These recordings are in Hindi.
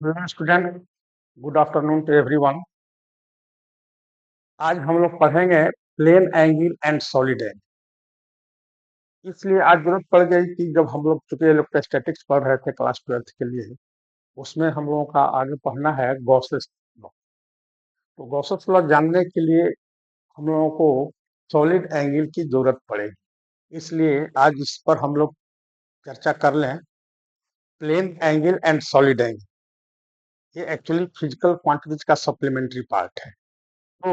Hello student, good afternoon to everyone. आज हम लोग पढ़ेंगे plane angle and solid angle. इसलिए आज जरूरत पड़ गई कि जब हम लोग चूंकि स्टैटिक्स पढ़ रहे थे क्लास 12th के लिए, उसमें हम लोगों का आगे पढ़ना है गॉसेस लॉ। तो गॉसेस लॉ जानने के लिए हम लोगों को सॉलिड एंगल की जरूरत पड़ेगी। इसलिए आज इस पर हम लोग चर्चा कर लें। Plane angle and solid angle ये एक्चुअली फिजिकल क्वांटिटीज का सप्लीमेंट्री पार्ट है। तो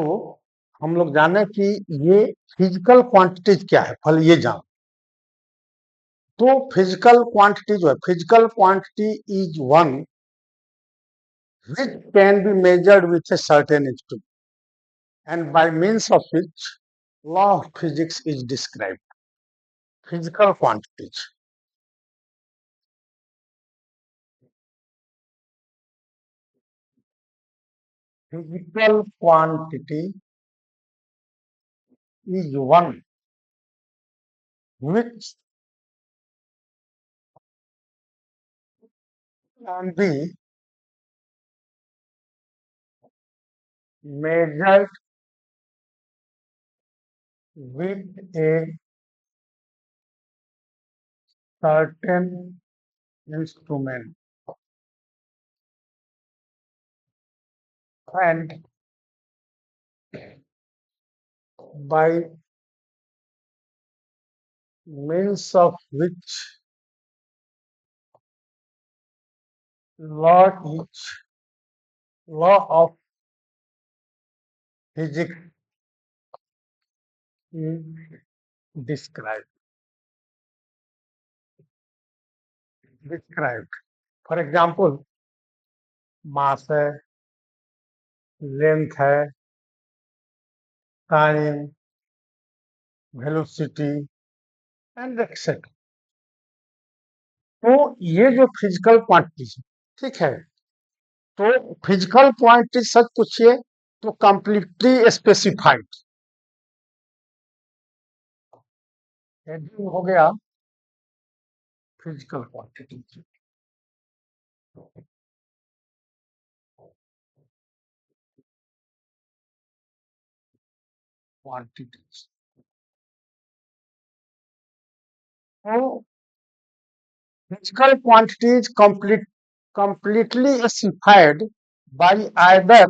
हम लोग जाने कि ये फिजिकल क्वांटिटीज क्या है, पहले ये जान। तो फिजिकल क्वांटिटी जो है, physical quantity is one which can be measured with a certain instrument and by means of which law of physics is described. Physical quantities. Physical quantity is one which can be measured with a certain instrument and by means of which law of physics is described. For example, mass है, लेंथ है, टाइम, वेलोसिटी एंड एक्सेट्रा। तो ये जो फिजिकल क्वांटिटीज, ठीक है, तो फिजिकल क्वांटिटी सच पूछिए तो कंप्लीटली स्पेसिफाइड हो गया फिजिकल क्वांटिटी। क्वांटिटीज तो physical quantities completely specified by either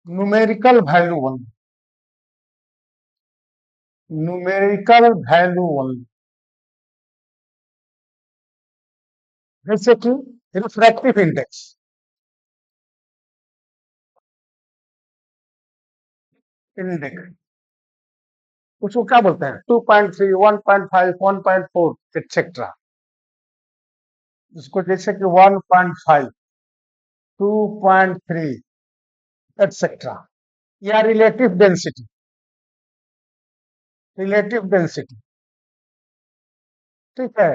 numerical value only. जैसे कि रिफ्रैक्टिव इंडेक्स, उसको क्या बोलते हैं? 2.3, 1.5, 1.4 एक्सेट्रा। इसको जैसे कि 1.5, 2.3 एक्सेट्रा। या रिलेटिव डेंसिटी, ठीक है,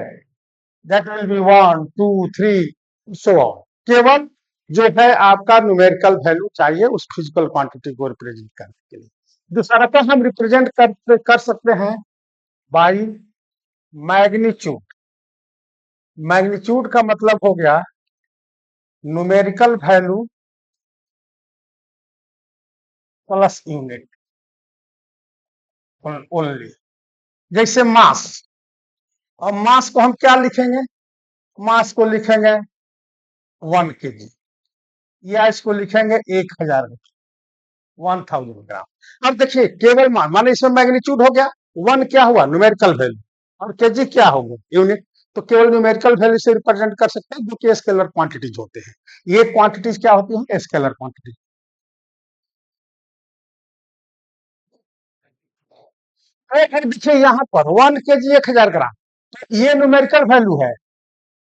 that will B 1, 2, 3 so on. केवल जो है आपका न्यूमेरिकल वैल्यू चाहिए उस फिजिकल क्वांटिटी को रिप्रेजेंट करने के लिए। दूसरा का हम रिप्रेजेंट कर सकते हैं बाई मैग्नीट्यूड। मैग्नीट्यूड का मतलब हो गया numerical value plus unit only. जैसे मास, और मास को हम क्या लिखेंगे? मास को लिखेंगे 1 kg, या इसको लिखेंगे 1000 ग्राम। अब देखिए केवल मान, माने इसमें मैग्नीट्यूड हो गया, 1 क्या हुआ? न्यूमेरिकल वैल्यू, और केजी क्या होगा? यूनिट। तो केवल न्यूमेरिकल वैल्यू से रिप्रेजेंट कर सकते हैं, जो कि स्केलर क्वांटिटीज होते हैं। ये क्वांटिटीज क्या होती है? Scalar quantities. देखिए यहाँ पर 1 kg 1000 ग्राम, तो ये न्यूमेरिकल वैल्यू है।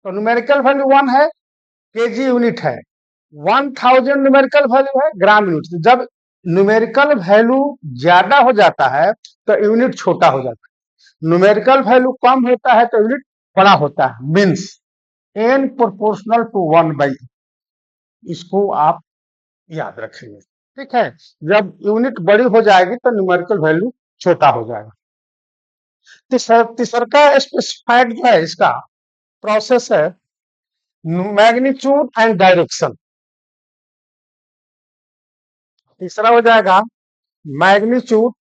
तो न्यूमेरिकल वैल्यू 1 है, केजी यूनिट है, 1000 न्यूमेरिकल वैल्यू है, ग्राम यूनिट। जब न्यूमेरिकल वैल्यू ज्यादा हो जाता है तो यूनिट छोटा हो जाता है, न्यूमेरिकल वैल्यू कम होता है तो यूनिट बड़ा होता है। मीन्स n प्रोपोर्शनल टू 1/, इसको आप याद रखेंगे, ठीक है। जब यूनिट बड़ी हो जाएगी तो न्यूमेरिकल वैल्यू छोटा हो जाएगा। तीसरा स्पेसिफाइड जो है इसका प्रोसेस है मैग्नीट्यूड एंड डायरेक्शन। तीसरा हो जाएगा मैग्नीट्यूड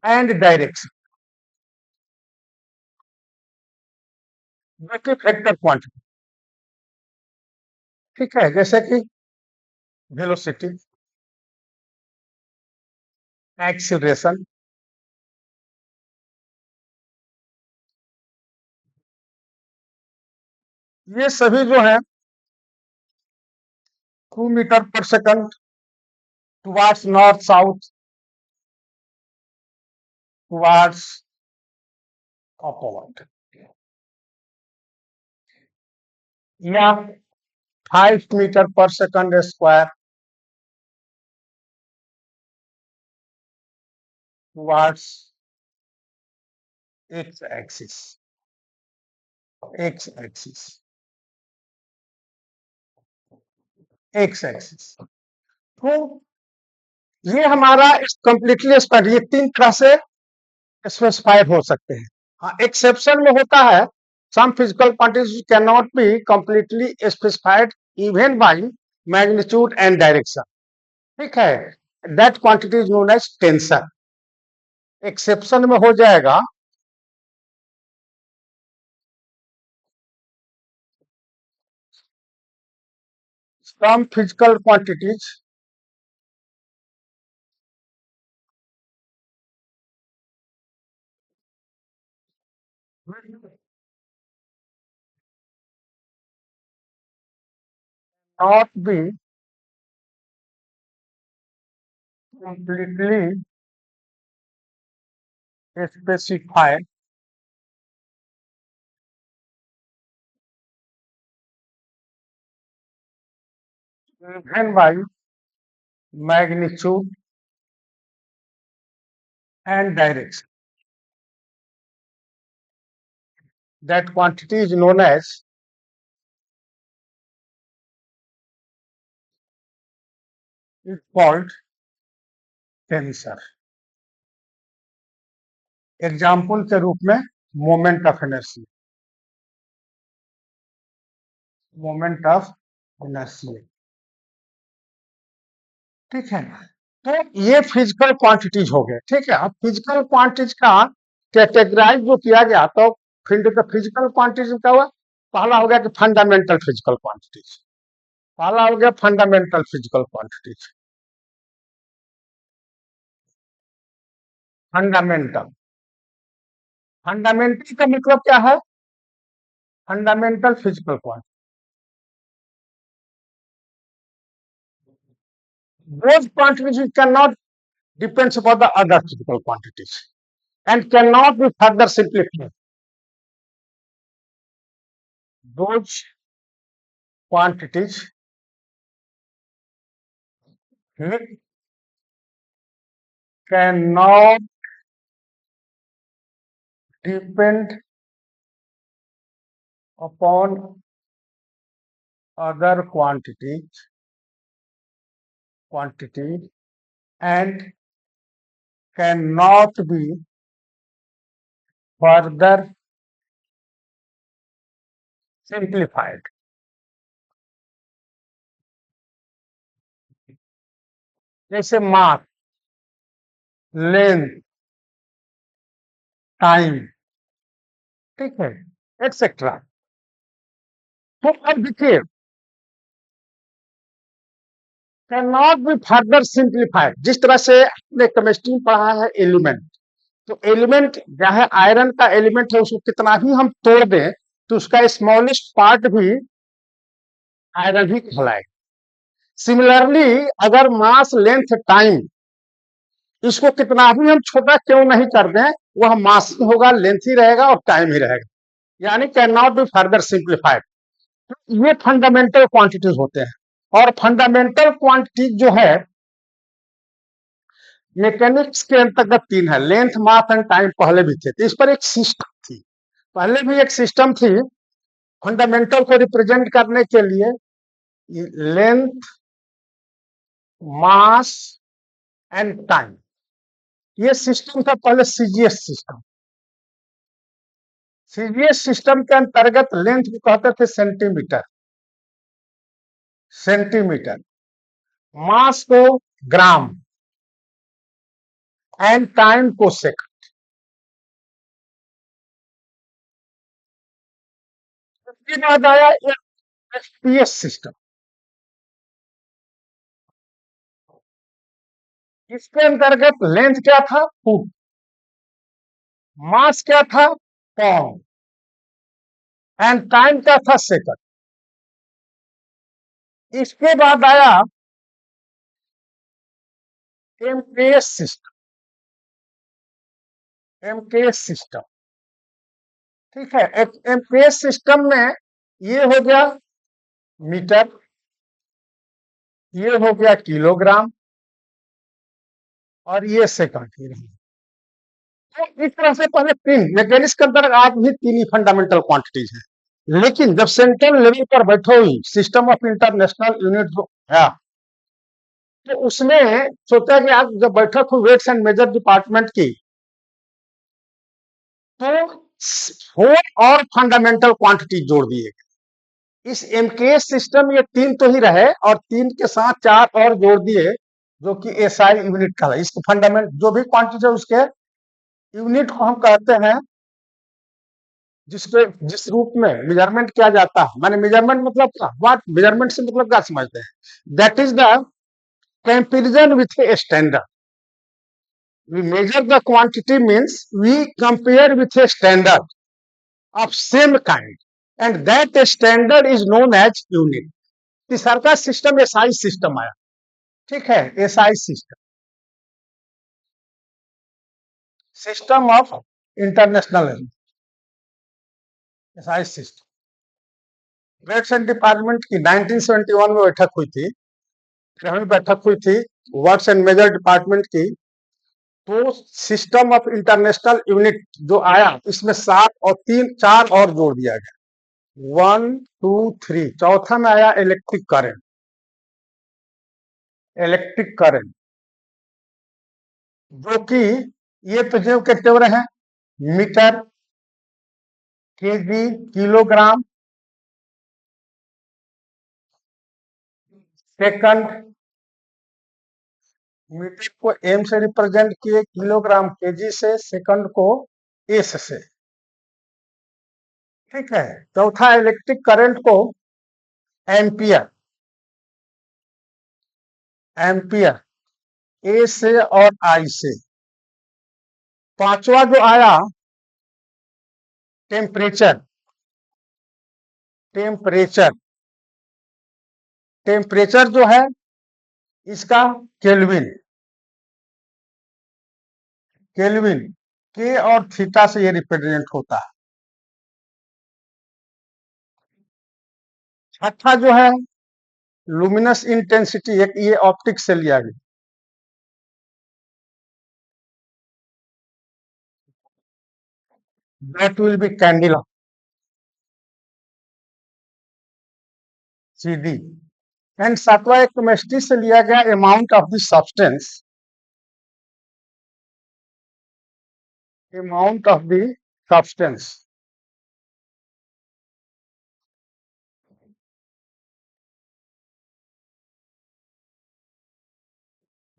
एंड डायरेक्शन। जो कि वेक्टर क्वांटिटी, ठीक है, जैसे कि वेलोसिटी, एक्सीलरेशन, ये सभी जो है 2 मीटर पर second towards north south, towards upward, या 5 मीटर पर second square towards x axis, x axis, x axis. तो ये हमारा कंप्लीटली स्पेड, ये 3 तरह से स्पेसिफाइड हो सकते हैं। हाँ, एक्सेप्शन में होता है some physical quantities cannot be completely specified even by magnitude and direction, ठीक है, that quantity is known as tensor। Exception में हो जाएगा some physical quantities will not be completely specified even by magnitude and direction, that quantity is known as is called tensor। Example के रूप में moment of inertia, moment of inertia, ठीक है। तो ये फिजिकल क्वांटिटीज हो गए, ठीक है। अब फिजिकल क्वांटिटीज का कैटेगराइज जो किया गया, तो फिजिकल क्वांटिटीज का हुआ, पहला हो गया कि फंडामेंटल फिजिकल क्वांटिटीज, पहला हो गया fundamental physical quantities. Fundamental, fundamental का मतलब क्या है? Fundamental physical quantity, those quantities which cannot depends upon the other physical quantities and cannot be further simplified, those quantities cannot depend upon other quantities and cannot be further simplified। जैसे मास, लेंथ, टाइम, ठीक है, एक्सेट्रा। तो अब देखिए, can not be further simplified, जिस तरह से आपने केमिस्ट्री में पढ़ा है एलिमेंट, तो एलिमेंट चाहे आयरन का एलिमेंट है, उसको कितना भी हम तोड़ दें तो उसका स्मॉलेस्ट पार्ट भी आयरन ही कहलाएगा। सिमिलरली अगर मास, लेंथ, टाइम, इसको कितना भी हम छोटा क्यों नहीं कर दें, वह मास ही होगा, लेंथ ही रहेगा और टाइम ही रहेगा, यानी can not be further simplified. ये फंडामेंटल क्वांटिटीज होते हैं। और फंडामेंटल क्वांटिटी जो है मैकेनिक्स के अंतर्गत 3 है, लेंथ, मास एंड टाइम पहले भी थे, तो इस पर एक सिस्टम थी, पहले भी एक सिस्टम थी फंडामेंटल को रिप्रेजेंट करने के लिए, लेंथ, मास एंड टाइम, ये सिस्टम था पहले, सीजीएस सिस्टम। सीजीएस सिस्टम के अंतर्गत लेंथ को कहते थे सेंटीमीटर, सेंटीमीटर, मास को ग्राम एंड टाइम को सेकंड। उसके बाद आया एफपीएस सिस्टम। इसके अंतर्गत लेंथ क्या था, फुट, मास क्या था, पाउंड, एंड टाइम क्या था, सेकंड। इसके बाद आया एमकेएस सिस्टम, एमकेएस सिस्टम, ठीक है। एमकेएस सिस्टम में ये हो गया मीटर, ये हो गया किलोग्राम, और ये सेकंड ही रही। तो इस तरह से पहले तीन, मैकेनिक्स के अंदर आज भी तीन ही फंडामेंटल क्वांटिटीज है। लेकिन जब सेंट्रल लेवल पर बैठे हुई सिस्टम ऑफ इंटरनेशनल यूनिट जो है, तो उसमें सोचा कि आज जब बैठक हुई वेट्स एंड मेजर डिपार्टमेंट की, तो 4 और फंडामेंटल क्वांटिटी जोड़ दिए गए। इस एमकेएस सिस्टम ये तीन तो ही रहे, और तीन के साथ 4 और जोड़ दिए, जो कि एसआई यूनिट का है। इसको फंडामेंट जो भी क्वांटिटी है उसके यूनिट को हम कहते हैं, जिसपे जिस रूप में मेजरमेंट किया जाता है। माने मेजरमेंट मतलब क्या, व्हाट मेजरमेंट से मतलब क्या समझते हैं, that is the comparison with a standard. We measure the quantity means we compare with a standard of same kind, and that standard is known as unit. तीसरा सिस्टम एसआई सिस्टम आया, ठीक है। SI system, system of international SI system. Weights and department की 1971 में बैठक हुई थी, 13वीं बैठक हुई थी वर्क्स एंड मेजर डिपार्टमेंट की। तो सिस्टम ऑफ इंटरनेशनल यूनिट जो आया, इसमें 7 और 3 4 और जोड़ दिया गया, 1 2 3। चौथा में आया इलेक्ट्रिक करंट, इलेक्ट्रिक करंट, जो कि ये तो जो कैटेगरी है, metre, KG, kilogram, second. Metre को एम से रिप्रेजेंट किए, किलोग्राम केजी से, सेकंड को एस से, ठीक है। चौथा इलेक्ट्रिक करंट को एम्पियर, एम्पियर, ए से और आई से। पांचवा जो आया टेम्परेचर, टेम्परेचर, टेम्परेचर जो है इसका केल्विन, केल्विन, के और थीटा से ये रिप्रेजेंट होता है। छठा जो है लुमिनस इंटेंसिटी, एक ये ऑप्टिक से लिया गया, that will be candela, CD. And सातवां एक केमिस्ट्री से लिया गया, amount of the substance, amount of the substance,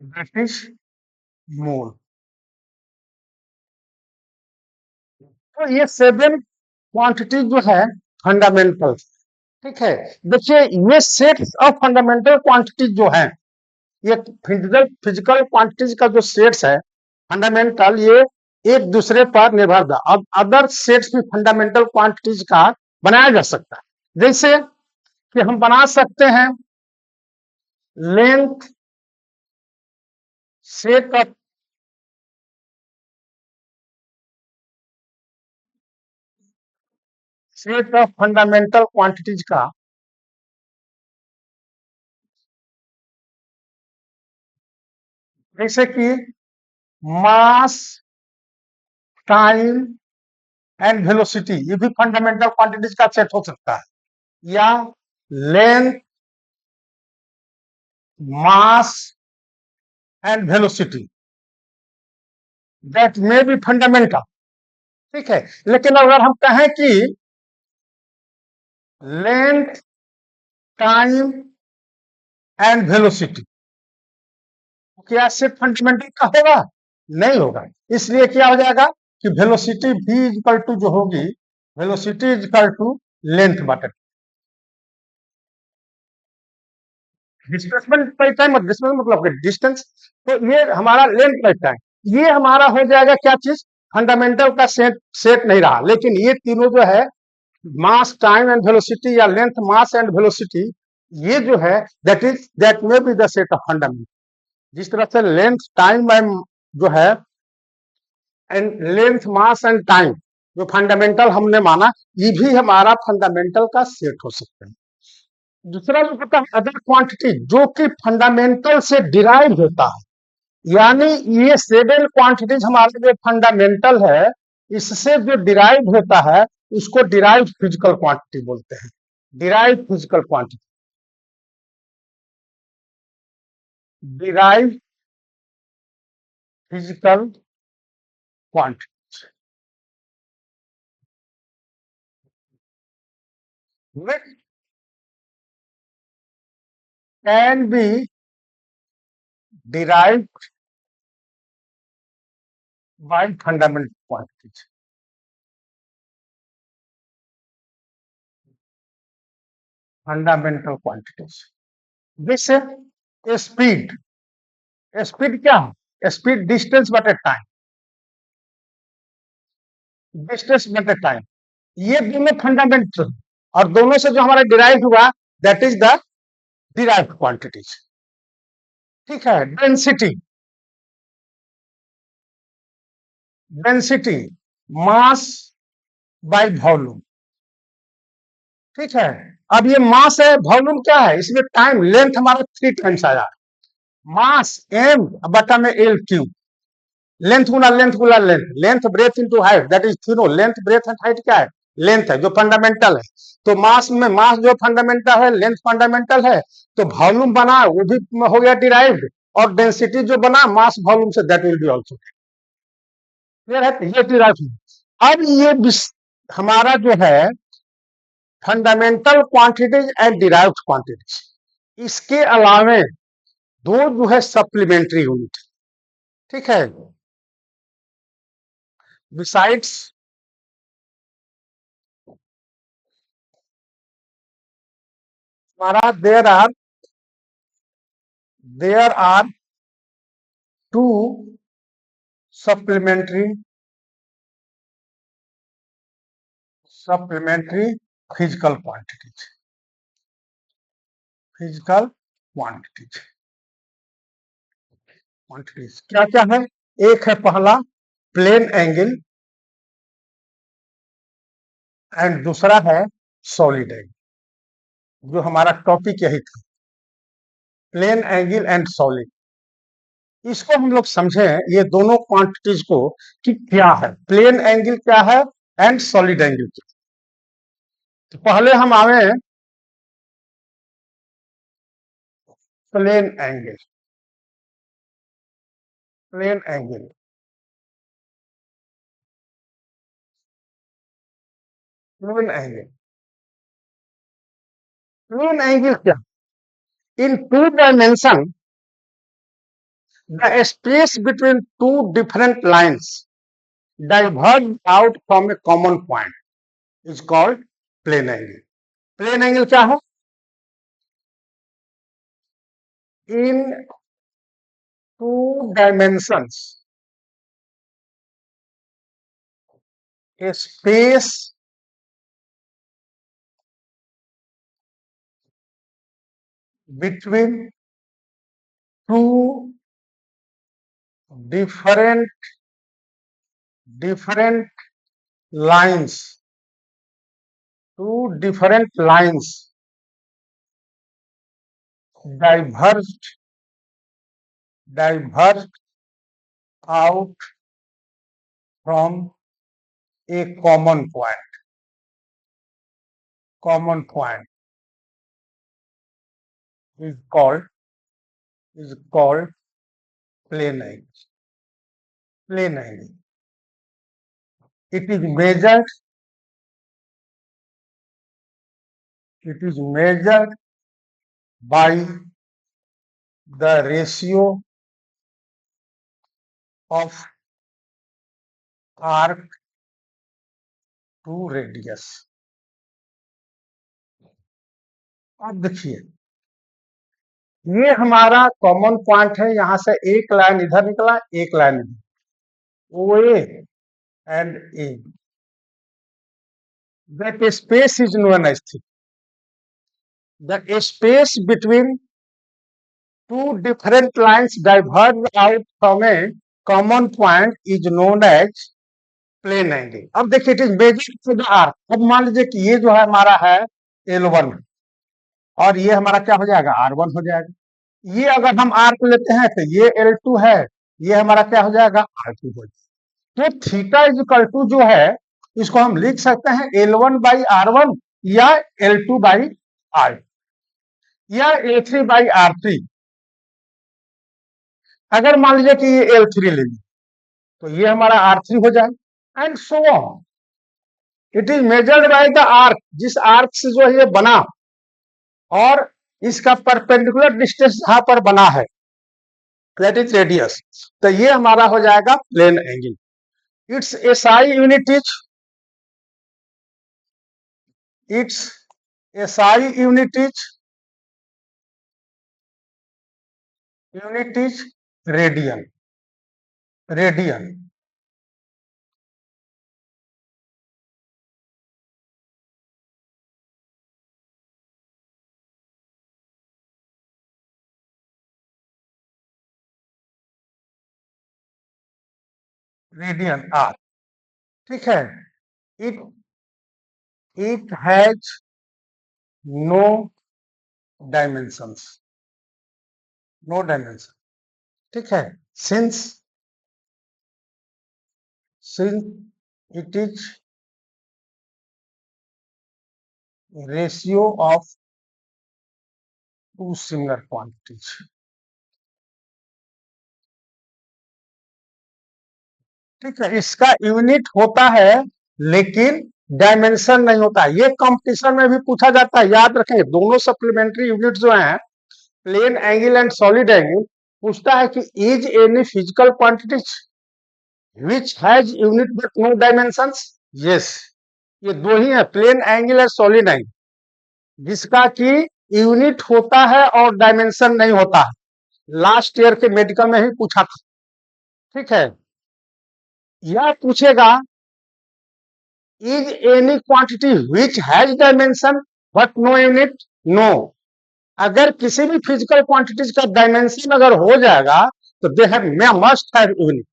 that is mole. तो ये 7 क्वांटिटी जो है फंडामेंटल, ठीक है। देखिए ये सेट्स ऑफ फंडामेंटल क्वांटिटी जो है, ये फिजिकल फिजिकल क्वांटिटीज का जो सेट्स है फंडामेंटल, ये एक दूसरे पर निर्भर था। अब अदर सेट्स भी फंडामेंटल क्वांटिटीज का बनाया जा सकता है। जैसे कि हम बना सकते हैं length set of, set of fundamental quantities का, जैसे कि मास, टाइम एंड वेलोसिटी, ये भी फंडामेंटल क्वांटिटीज का सेट हो सकता है। या length, mass and velocity, that may be fundamental, ठीक है। लेकिन अगर हम कहें कि लेंथ, टाइम एंड वेलोसिटी, क्या सेट फंडामेंटल का होगा? नहीं होगा। इसलिए क्या हो जाएगा कि वेलोसिटी v इक्वल टू जो होगी, वेलोसिटी इक्वल टू लेंथ बटे डिस्प्लेसमेंट बाई टाइम। और डिस्प्लेसमेंट मतलब डिस्टेंस। तो ये हमारा लेंथ बाई टाइम, ये हमारा हो जाएगा क्या चीज? फंडामेंटल का सेट नहीं रहा। लेकिन ये तीनों जो है, मास, टाइम एंड वेलोसिटी, या लेंथ, मास एंड वेलोसिटी, ये जो है that may be the set of fundamental. जिस तरह से लेंथ, टाइम एंड जो है, and length, mass and time जो फंडामेंटल हमने माना, ये भी हमारा फंडामेंटल का सेट हो सकते हैं। दूसरा जो होता है अदर क्वांटिटी, जो कि फंडामेंटल से डिराइव होता है। यानी ये 7 क्वांटिटीज हमारा जो फंडामेंटल है, इससे जो डिराइव होता है, उसको डिराइव फिजिकल क्वांटिटी बोलते हैं। Derive physical quantity, derive physical quantity which can be derived by fundamental quantities. Fundamental quantities जैसे स्पीड। स्पीड क्या है? स्पीड डिस्टेंस बटे टाइम, डिस्टेंस बटे टाइम, ये दोनों फंडामेंटल, और दोनों से जो हमारा डिराइव हुआ, that is the derived quantities. ठीक है। Density, density mass by volume. ठीक है। अब ये मास है, वॉल्यूम क्या है? इसमें टाइम, लेंथ हमारा 3 टाइम्स आया। मास एम बटा में एल क्यू, लेंथ गुना length, length breadth into height, that is थीनो। लेंथ, ब्रेथ एंड हाइट क्या है? लेंथ है, जो फंडामेंटल है। तो मास में, मास जो फंडामेंटल है, लेंथ फंडामेंटल है, तो वॉल्यूम बना वो भी हो गया डिराइव्ड, और डेंसिटी जो बना मास वॉल्यूम से, that will be also clear है। ये डिराइव। अब ये हमारा जो है fundamental quantities and derived quantities, इसके अलावे दो जो है सप्लीमेंट्री यूनिट। ठीक है। बिसाइड्स हमारा there are two supplementary supplementary physical quantities, physical quantities quantities क्या क्या है? एक है पहला प्लेन एंगल, एंड दूसरा है सॉलिड एंगल, जो हमारा टॉपिक यही था, प्लेन एंगल एंड सॉलिड। इसको हम लोग समझें ये दोनों क्वांटिटीज को कि क्या है, प्लेन एंगल क्या है एंड सॉलिड एंगल क्या है। तो पहले हम आवे plane angle. Plane angle, plane angle, plane angle क्या? In 2 dimension, the space between two different lines diverge out from a common point is called plane angle. Plane angle क्या है? In 2 dimensions, a space between two different different lines, two different lines diverged diverged out from a common point is called plane angle. Plane angle, It is measured. It is measured by the ratio of arc to radius. अब देखिए, ये हमारा कॉमन पॉइंट है, यहां से एक लाइन इधर निकला, एक लाइन इधर, O A and A, that space is known as theta. The space between two different lines diverge out from a common point is known as plane angle. अब देखिए, it is measured to the arc. अब मान लीजिए कि ये जो है हमारा है L1 और ये हमारा क्या हो जाएगा, R1 हो जाएगा. ये अगर हम आर्क लेते हैं तो ये L2 है, ये हमारा क्या हो जाएगा, R2 हो जाएगा. तो थीटा इज इक्वल टू जो है, इसको हम लिख सकते हैं L1 बाई R1 या L2 बाई R या A3 बाई R3. अगर मान लीजिए कि ये L3 ले लीजिए तो ये हमारा R3 हो जाए, and so on. It is measured by the arc, जिस आर्क से जो है ये बना और इसका परपेंडिकुलर डिस्टेंस जहां पर बना है, दैट इज रेडियस. तो ये हमारा हो जाएगा plane angle. Its SI unit is radian. Radian. Radian R. ठीक है. It it has no dimensions. No dimension. ठीक है. Since it is ratio of two similar quantities. ठीक है. इसका यूनिट होता है लेकिन डायमेंशन नहीं होता. ये कंपटीशन में भी पूछा जाता है, याद रखें. दोनों सप्लीमेंट्री यूनिट जो हैं, plane angle and solid angle, पूछता है कि is any physical quantities which has unit but no dimensions. yes, ये दो ही है, प्लेन एंगल और सॉलिड एंगल, जिसका कि यूनिट होता है और डायमेंशन नहीं होता है. लास्ट ईयर के मेडिकल में ही पूछा था. ठीक है. यह पूछेगा is any quantity which has dimension but no unit. No. अगर किसी भी फिजिकल क्वांटिटीज का डायमेंशन अगर हो जाएगा तो they have must have unit.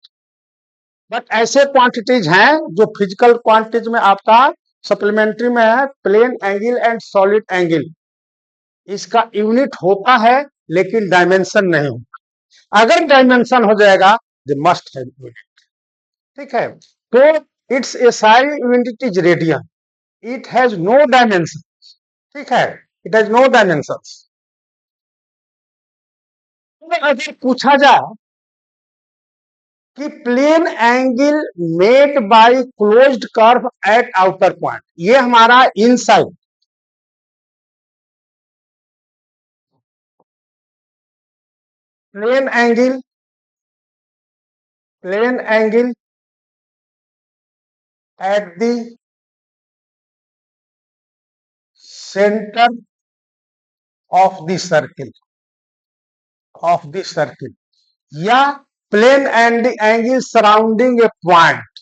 But ऐसे क्वांटिटीज हैं जो फिजिकल क्वांटिटीज में आपका सप्लीमेंट्री में है, plane angle and solid angle, इसका यूनिट होता है लेकिन डायमेंशन नहीं होता. अगर डायमेंशन हो जाएगा दे मस्ट हैव यूनिट. ठीक है. तो its SI unit is radian. It has no dimension. ठीक है. It has no dimension. अगर पूछा जाए कि plane angle made by closed curve at outer point, ये हमारा inside. Plane angle at the centre of the circle या plane angle surrounding a point.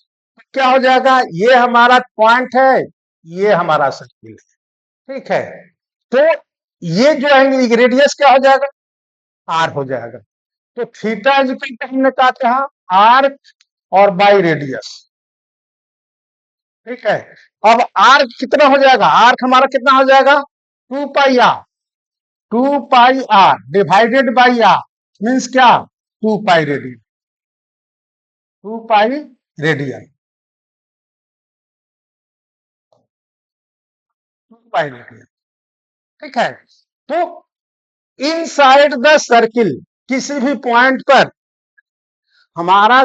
क्या हो जाएगा, ये हमारा पॉइंट है, ये हमारा सर्किल है. ठीक है. तो ये जो एंगल रेडियस क्या हो जाएगा, आर हो जाएगा. तो थीटा इज इक्वल टू हमने कहा था आर्क और बाई रेडियस. ठीक है. अब आर्क कितना हो जाएगा, आर्क हमारा कितना हो जाएगा, 2 pi r. 2 pi r divided by r means क्या, 2 pi radian. 2 pi radian. 2 pi radian. ठीक है. तो इनसाइड द सर्किल, किसी भी पॉइंट पर हमारा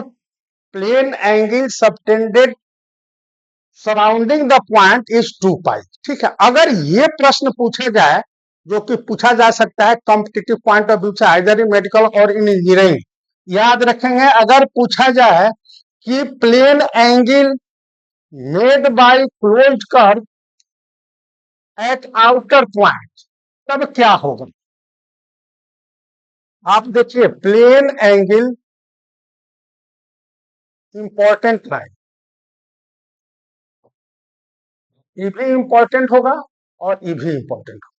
plane angle subtended surrounding the point is 2 pi. ठीक है, अगर ये प्रश्न पूछा जाए, जो कि पूछा जा सकता है कॉम्पिटिटिव पॉइंट ऑफ व्यू से, आइदर इन मेडिकल और इन इंजीनियरिंग, याद रखेंगे अगर पूछा जाए कि plane angle made by closed curve at outer point, तब क्या होगा? आप देखिए, प्लेन एंगल इंपॉर्टेंट है, ये भी इंपॉर्टेंट होगा और ये भी इंपॉर्टेंट होगा।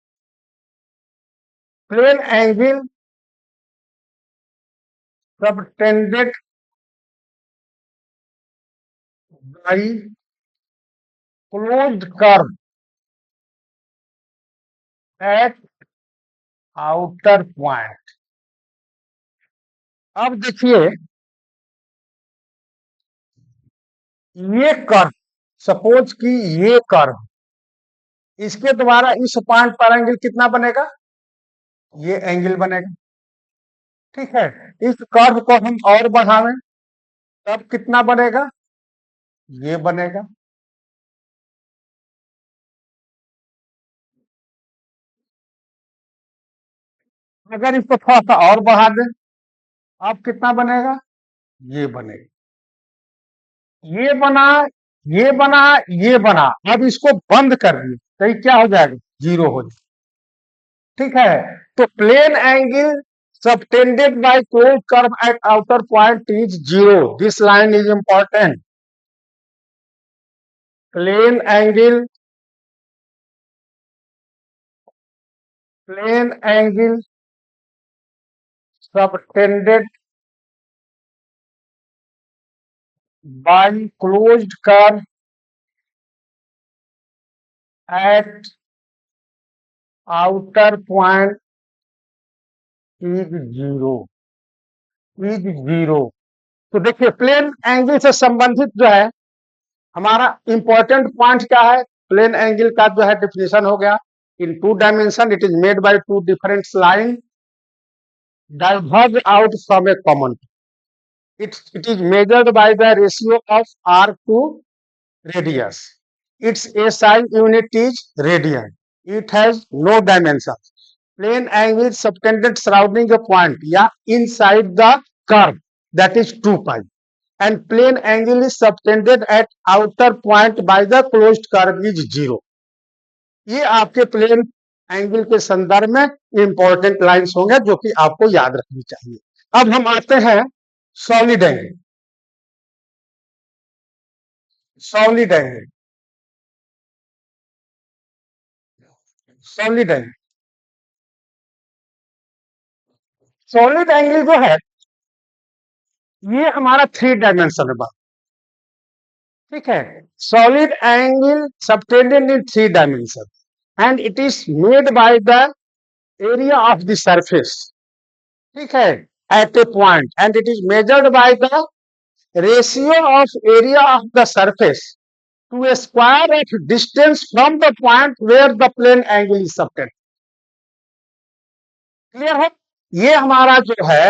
Plane angle subtended by closed curve at outer point. अब देखिए, ये कर्व, सपोज कि ये कर्व, इसके द्वारा इस पॉइंट पर एंगल कितना बनेगा? ये एंगल बनेगा। ठीक है, इस कर्व को हम और बढ़ावें तब कितना बनेगा? ये बनेगा। अगर इसको थोड़ा सा और बढ़ा दें, अब कितना बनेगा? ये बनेगा। ये बना, ये बना, ये बना। अब इसको बंद कर दिए तो ये क्या हो जाएगा? जीरो हो जाएगा। ठीक है, तो plane angle subtended by close curve at outer point is zero. This line is important. Plane angle, plane angle subtended by closed curve at outer point is zero, is zero. तो देखिए, प्लेन एंगल से संबंधित जो है हमारा इंपॉर्टेंट पॉइंट क्या है? प्लेन एंगल का जो है डिफिनेशन हो गया, इन 2 dimension it is made bye 2 different line diverge out from a common. It is measured by the ratio of r to radius. Its SI unit is radian. It has no dimensions. Plane angle is subtended surrounding a point, yeah, inside the curve, that is 2 pi. And plane angle is subtended at outer point by the closed curve is 0. ये आपके प्लेन एंगल के संदर्भ में इंपॉर्टेंट लाइंस होंगे जो कि आपको याद रखनी चाहिए। अब हम आते हैं solid angle. Solid angle, solid angle, solid angle जो है ये हमारा 3 डायमेंशन में बात। ठीक है, solid angle subtended in 3 dimension and it is made by the area of the surface. ठीक है, at a point and it is measured by the ratio of area of the surface to a square of distance from the point where the plane angle is subtended. Clear है? ये हमारा जो है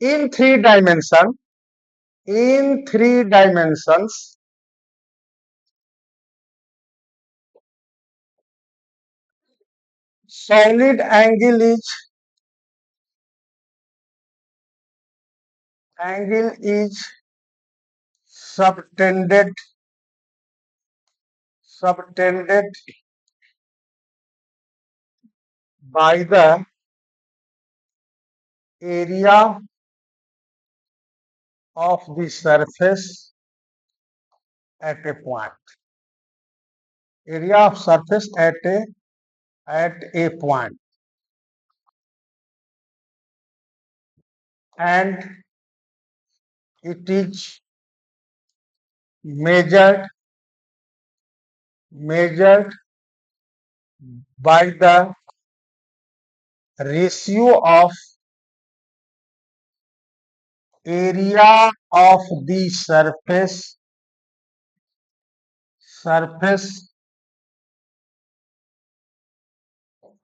इन 3 dimension, in 3 dimensions solid angle is subtended by the area of the surface at a point. Area of surface at a point, and it is measured by the ratio of area of the surface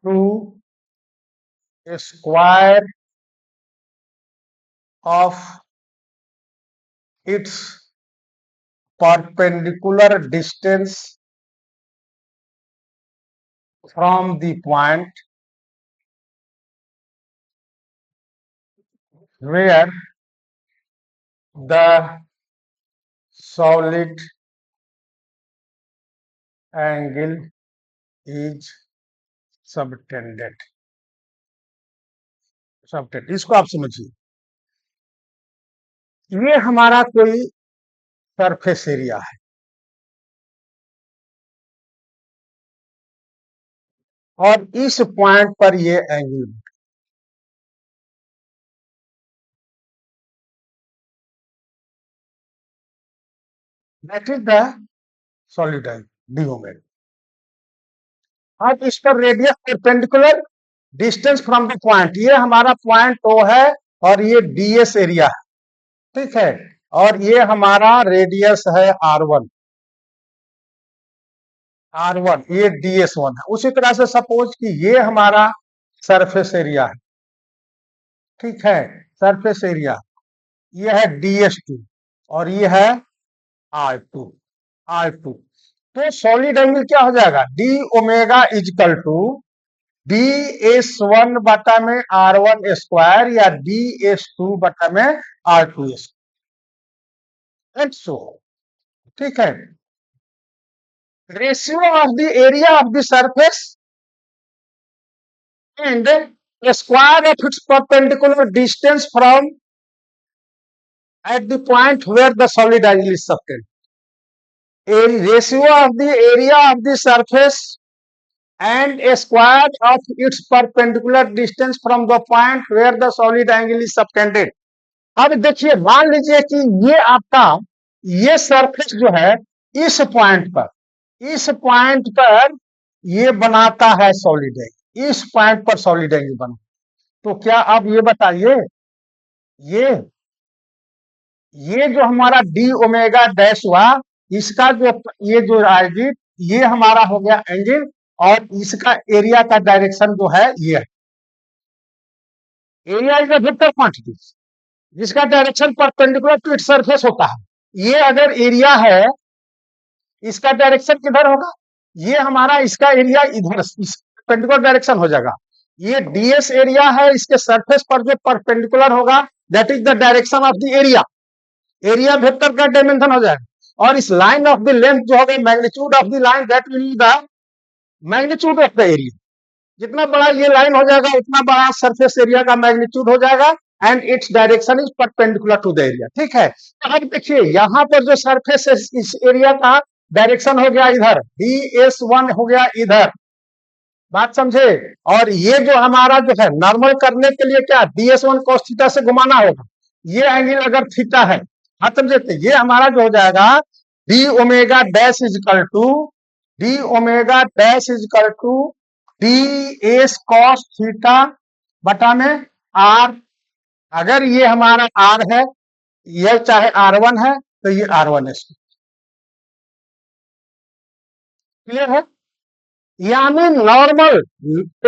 to a square of its perpendicular distance from the point where the solid angle is subtended. इसको आप समझिए, ये हमारा कोई सरफेस एरिया है और इस पॉइंट पर ये angle, that is the solid angle D omega. अब इस पर radius perpendicular distance from the point, ये हमारा पॉइंट ओ है और ये डीएस एरिया है, ठीक है, और ये हमारा रेडियस है R1, ये DS1 है। उसी तरह से सपोज कि ये हमारा सरफेस एरिया है, ठीक है, सरफेस एरिया, ये है DS2 और ये है R2। तो सॉलिड एंगल क्या हो जाएगा, D omega is equal to DS1 बटा में R1 स्क्वायर या DS2 बटा में R2 स्क्वायर, सो ठीक है। Ratio of the area of the surface and square of its perpendicular distance from at the point where the solid angle is subtended. A ratio of the area of the surface and a square of its perpendicular distance from the point where the solid angle is subtended. अब देखिए, मान लीजिए कि ये आपका ये सरफेस जो है इस पॉइंट पर ये बनाता है सॉलिड एंगल, इस पॉइंट पर सॉलिड एंगल बना। तो क्या आप ये बताइए, ये जो हमारा डी ओमेगा डैश हुआ, इसका जो ये जो आएगी, ये हमारा हो गया एंगल और इसका एरिया का डायरेक्शन जो है ये है। Area is a vector quantity जिसका direction perpendicular to its surface होता है। ये अगर एरिया है, इसका डायरेक्शन किधर होगा, ये हमारा इसका एरिया इधर परपेंडिकुलर डायरेक्शन हो जाएगा। ये डीएस एरिया है, इसके सरफेस पर जो परपेंडिकुलर होगा that is the direction of the area, area vector का डायमेंशन हो जाएगा। और इस लाइन ऑफ द लेंथ जो होगा magnitude of the line that will be the magnitude of the area. जितना बड़ा ये लाइन हो जाएगा उतना बड़ा सरफेस एरिया का मैग्नीट्यूड हो जाएगा and its direction is perpendicular to the area, ठीक है। तो अब देखिए यहाँ पर जो सरफेस है इस एरिया का डायरेक्शन हो गया इधर, DS1 हो गया इधर, बात समझे। और ये जो हमारा जो है नॉर्मल करने के लिए क्या DS1 cos थीटा से घुमाना होगा, ये एंगल अगर थीटा है, हाँ समझे, तो ये हमारा जो हो जाएगा D omega dash equal to DS cos theta बटा में R। अगर ये हमारा R है, ये चाहे R1 है, तो ये R1 है। क्लियर है, यानी normal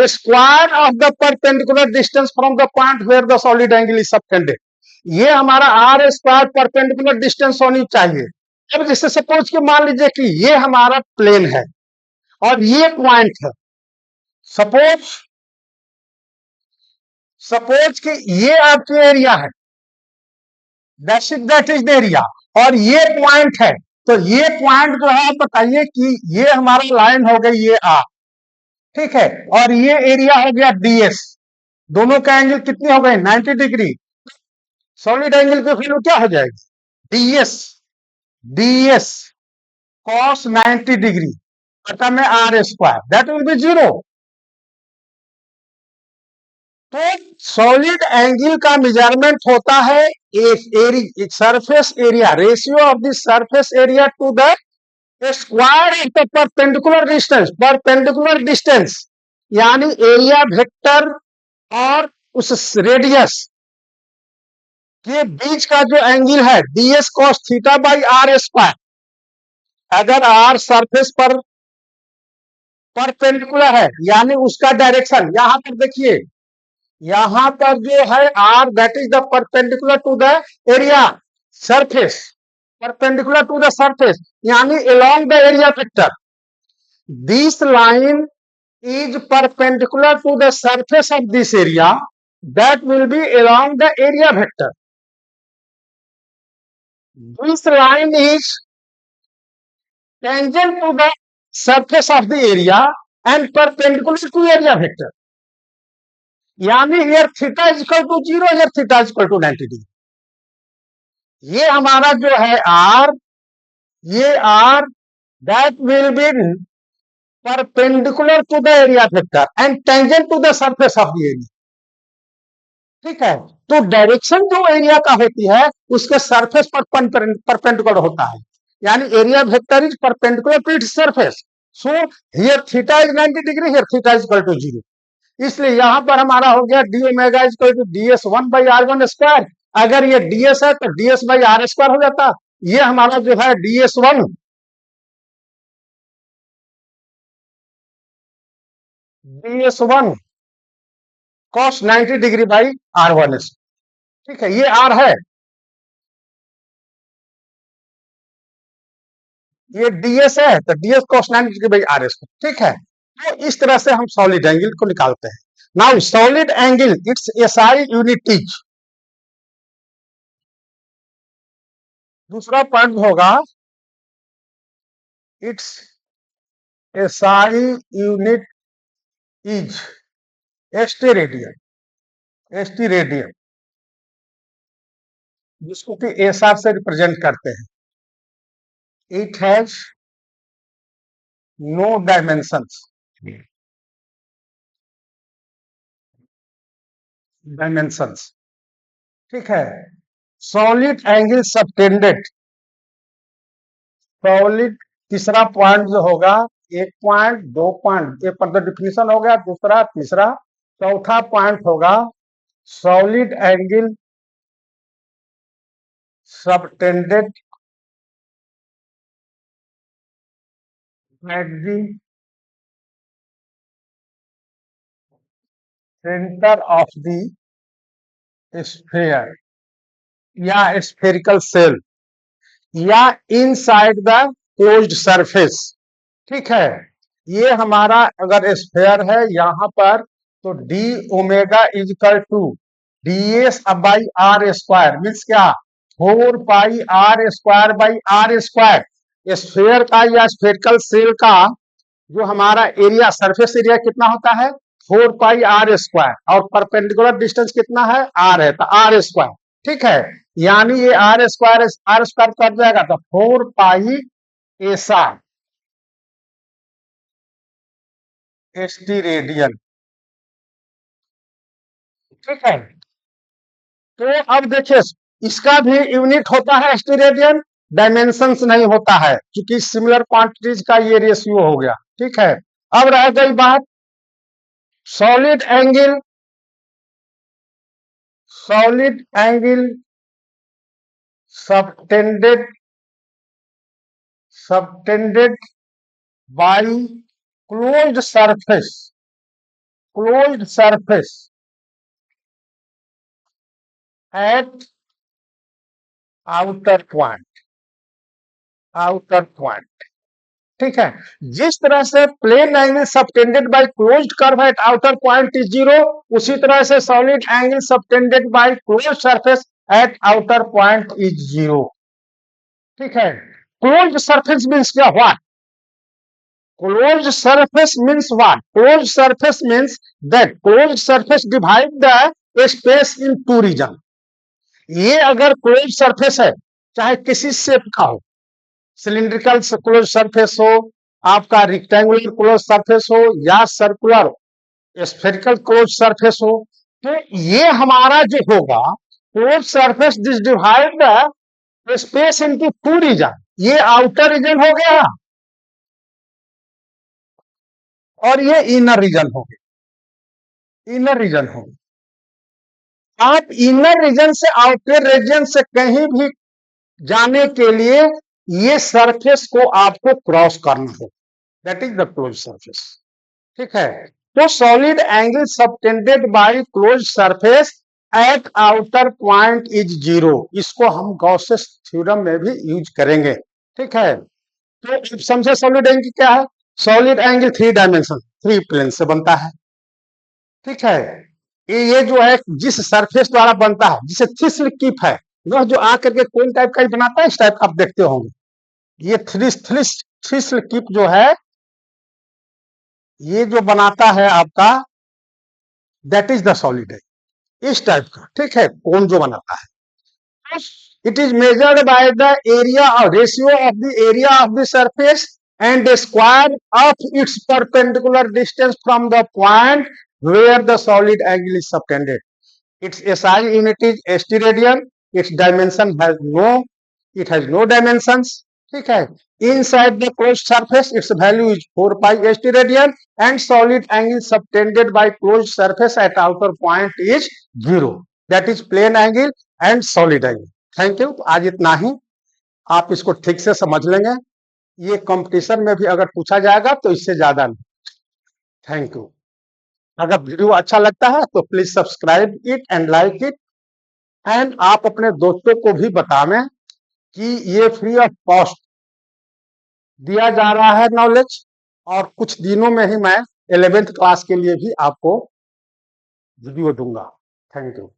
square of the perpendicular distance from the point where the solid angle is subtended, ये हमारा R स्क्वायर परपेंडिकुलर डिस्टेंस होनी चाहिए। अब जैसे सपोज कि मान लीजिए कि ये हमारा प्लेन है और ये पॉइंट है, सपोज कि ये आपके एरिया है, दैट इज द एरिया, और ये पॉइंट है। तो ये पॉइंट जो है आप बताइए कि ये हमारा लाइन हो गई ये R, ठीक है, और ये एरिया हो गया DS, दोनों का एंगल कितने हो गए 90 डिग्री। सॉलिड एंगल की वैल्यू क्या हो जाएगी, DS cos 90 डिग्री बटा में R square, that will be 0। तो सॉलिड एंगल का मेजरमेंट होता है एक surface area, ratio of the surface area to the square of the perpendicular distance, यानी एरिया वेक्टर और उस रेडियस के बीच का जो एंगल है DS cos theta by R square. अगर R सरफेस पर परपेंडिकुलर है यानी उसका डायरेक्शन, यहां पर देखिए, यहां पर जो है R that is the perpendicular to the area surface, perpendicular to the surface, यानी along the area vector. This line is perpendicular to the surface of this area, that will be along the area vector. This line is tangent to the surface of the area and perpendicular to area vector. यानी here theta is equal to 0, here theta is equal to 90 degree. ये हमारा जो है R, ये R that will be perpendicular to the area vector and tangent to the surface of the area. ठीक है, तो डायरेक्शन जो एरिया का होती है उसके सरफेस पर परपेंडिकुलर होता है, यानी area vector is perpendicular to its surface. So here theta is 90 degree, here theta is equal to 0. इसलिए यहां पर हमारा हो गया D omega is equal to ds 1/r1 square. अगर ये ds है तो ds/r स्क्वायर हो जाता. ये हमारा जो है ds1 cos 90 degree by r1. ठीक है, ये r है, ये ds है तो ds cos 90 degree by r square. ठीक है, तो इस तरह से हम सॉलिड एंगल को निकालते हैं. Now solid angle its SI unit is. दूसरा पॉइंट होगा its SI unit is st radian. st radian जिसको कि एसआर से रिप्रेजेंट करते हैं. It has no dimensions. Dimensions, ठीक है. Solid angle subtended. सॉलिड तीसरा पॉइंट जो होगा, एक पॉइंट, दो पॉइंट, एक पर तो डिफिनेशन हो गया, दूसरा, तीसरा, चौथा पॉइंट होगा solid angle subtended at the center of the sphere या spherical cell या इनसाइड द क्लोज्ड सरफेस. ठीक है, ये हमारा अगर स्फेयर है यहां पर तो D omega is equal to ds by R square. Means क्या, 4 pi r square by r square. Sphere का या स्फेरिकल सेल का जो हमारा एरिया, सरफेस एरिया कितना होता है, 4 पाई r स्क्वायर, और परपेंडिकुलर डिस्टेंस कितना है, r है, तो r स्क्वायर. ठीक है, यानी ये r स्क्वायर कट जाएगा तो 4 पाई एसआर st रेडियन. ठीक है, तो अब देखिए इसका भी यूनिट होता है st रेडियन, डायमेंशंस नहीं होता है क्योंकि सिमिलर क्वांटिटीज का ये रेशियो हो गया. ठीक है, अब रह गई बात solid angle. Solid angle subtended by closed surface at outer point. ठीक है, जिस तरह से plane angle subtended by closed curve at outer point is 0, उसी तरह से solid angle subtended by closed surface at outer point is 0. ठीक है, क्लोज्ड सरफेस मींस क्या, what? Closed surface means what? Closed surface means that closed surface divide the space into region. ये अगर क्लोज्ड सरफेस है, चाहे किसी शेप का हो, सिलिंड्रिकल क्लोज सरफेस हो, आपका रेक्टेंगुलर क्लोज सरफेस हो, या सर्कुलर स्फेरिकल क्लोज सरफेस हो, तो ये हमारा जो होगा close surface this divide the space into two region. ये आउटर रीजन हो गया और ये इनर रीजन हो गया. इनर रीजन हो गया. आप इनर रीजन से आउटर रीजन से कहीं भी जाने के लिए ये सरफेस को आपको क्रॉस करना हो, that is the close surface. ठीक है, तो solid angle subtended by close surface at outer point is zero, इसको हम गॉसेस थ्योरम में भी यूज करेंगे। ठीक है, तो अब समझे सॉलिड एंगल क्या है। सॉलिड एंगल 3 डायमेंशन 3 प्लेन से बनता है। ठीक है, ये जो है जिस सरफेस द्वारा बनता है, जिसे थिस्ल कीप है, वह जो आकर के कोन टाइप का ही बनाता है, इस टाइप का आप देखते होंगे। ये थिस्ल कीप जो है, ये जो बनाता है आपका, that is the solid angle, इस टाइप का। ठीक है, कोन जो बनाता है, it is measured by the area or ratio of the area of the surface and the square of its perpendicular distance from the point where the solid angle is subtended. Its SI unit is steradian. Its dimension it has no dimensions. ठीक है, inside the closed surface its value is 4 pi steradian and solid angle subtended by closed surface at outer point is 0. That is plane angle and solid angle. Thank you. आज इतना ही, आप इसको ठीक से समझ लेंगे। ये कंपटीशन में भी अगर पूछा जाएगा तो इससे ज्यादा नहीं। Thank you. अगर वीडियो अच्छा लगता है तो please subscribe it and like it, and आप अपने दोस्तों को भी बतावें कि ये फ्री ऑफ कॉस्ट दिया जा रहा है नॉलेज, और कुछ दिनों में ही मैं 11th क्लास के लिए भी आपको वीडियो दूंगा। Thank you.